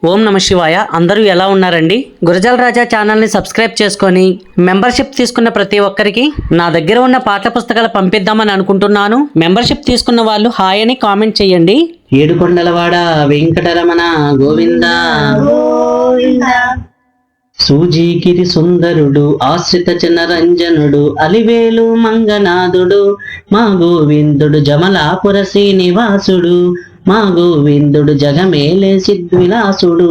ఓం నమ శివాయ. అందరూ ఎలా ఉన్నారండి? గురజాల రాజా ఛానల్ని సబ్స్క్రైబ్ చేసుకొని మెంబర్షిప్ తీసుకున్న ప్రతి ఒక్కరికి నా దగ్గర ఉన్న పాఠ్య పుస్తకాలు పంపిద్దామని అనుకుంటున్నాను. మెంబర్షిప్ తీసుకున్న వాళ్ళు హాయ్ అని కామెంట్ చేయండి. ఏడుకొండలవాడ వెంకటరమణ గోవింద సూజీగిరి సుందరుడు ఆశ్రిత జనరంజనుడు అలివేలు మంగనాథుడు మా గోవిందుడు జమలాపుర శ్రీనివాసుడు మా గోవిందుడు జగమేలే సిద్విలాసుడు.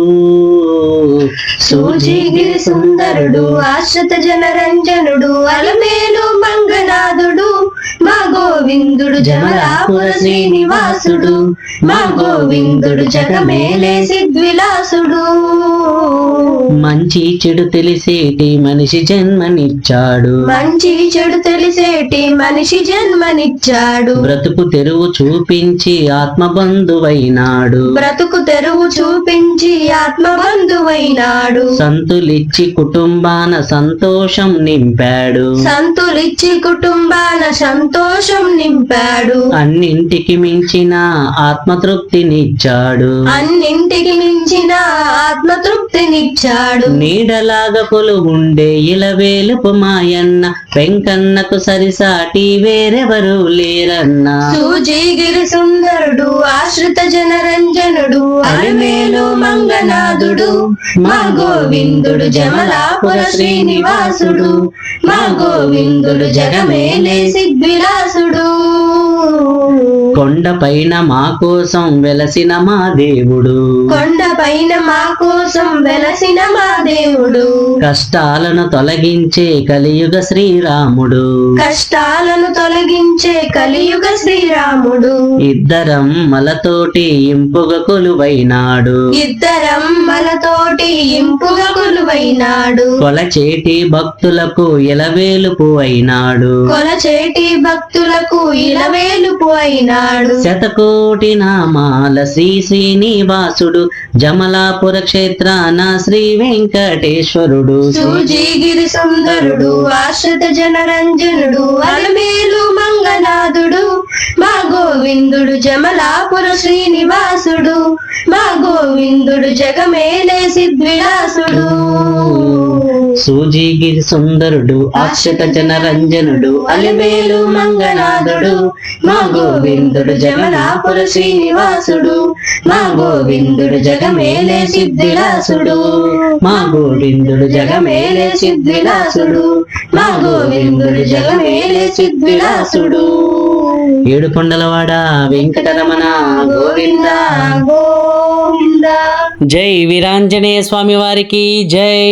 సూజీగిరి సుందరుడు ఆశ్రిత జనరంజనుడు అలమేలు మంగనాథుడు మా గోవిందుడు జమలాపుర శ్రీనివాసుడు మా గోవిందుడు జగమేలే సిద్విలాసుడు. మంచి చెడు తెలిసేటి మనిషి జన్మనిచ్చాడు, మంచి చెడు తెలిసేటి మనిషి జన్మనిచ్చాడు. బ్రతుకు తెరువు చూపించి ఆత్మబంధువైనాడు, బ్రతుకు తెరువు చూపించి ఆత్మబంధువైనాడు. సంతులిచ్చి కుటుంబాన సంతోషం నింపాడు, సంతులిచ్చి కుటుంబాన సంతోషం నింపాడు. అన్నింటికి మించిన ఆత్మతృప్తినిచ్చాడు, అన్నింటికి మించిన ఆత్మతృప్తినిచ్చాడు. నీడలాగా కొలువుండే ఇలవేలుపు మాయన్న వెంకన్నకు సరిసాటి వేరెవరు లేరన్నా. సూజీగిరి సుందరుడు ఆశ్రిత జనరంజనుడు అలమేలు మంగనాథుడు మా గోవిందుడు జమలాపుర శ్రీనివాసుడు మా గోవిందుడు జగమేలే సిద్విలాసుడు. కొండపైన మా కోసం వెలసిన మా దేవుడు, కొండపైన మా కోసం వెలసిన మా దేవుడు. కష్టాలను తొలగించే కలియుగ శ్రీరాముడు, కష్టాలను తొలగించే కలియుగ శ్రీరాముడు. ఇద్దరం మలతోటి ఇంపుగా కొలువైనాడు, ఇద్దరం మలతోటి ఇంపుగా కొలువైనాడు. కొలచేటి భక్తులకు ఇలవేలుపు అయినాడు, కొలచేటి భక్తులకు ఇలవేలుపు అయినాడు. శతకోటి నామాల శ్రీ శ్రీనివాసుడు జమలాపుర క్షేత్రాన శ్రీ వెంకటేశ్వరుడు. సూజీగిరి సుందరుడు ఆశ్రిత జనరంజనుడు అలమేలు మంగనాథుడు మా గోవిందుడు జమలాపుర శ్రీనివాసుడు మా గోవిందుడు జగమేలే సిద్విలాసుడు. సూజీగిరి సుందరుడు ఆశ్రిత జనరంజనుడు అలివేలు మంగనాథుడు మా గోవిందుడు జమలాపుర శ్రీనివాసుడు మా గోవిందుడు జగమేలే సిద్ధిలాసుడు మా గోవిందుడు జగమేలే సిద్ధిలాసుడు మా గోవిందుడు జగమేలే సిద్ధిలాసుడు. ఏడుకొండలవాడ వెంకటరమణ గోవింద గోవింద. జై వీరాంజనేయ స్వామి వారికి జై.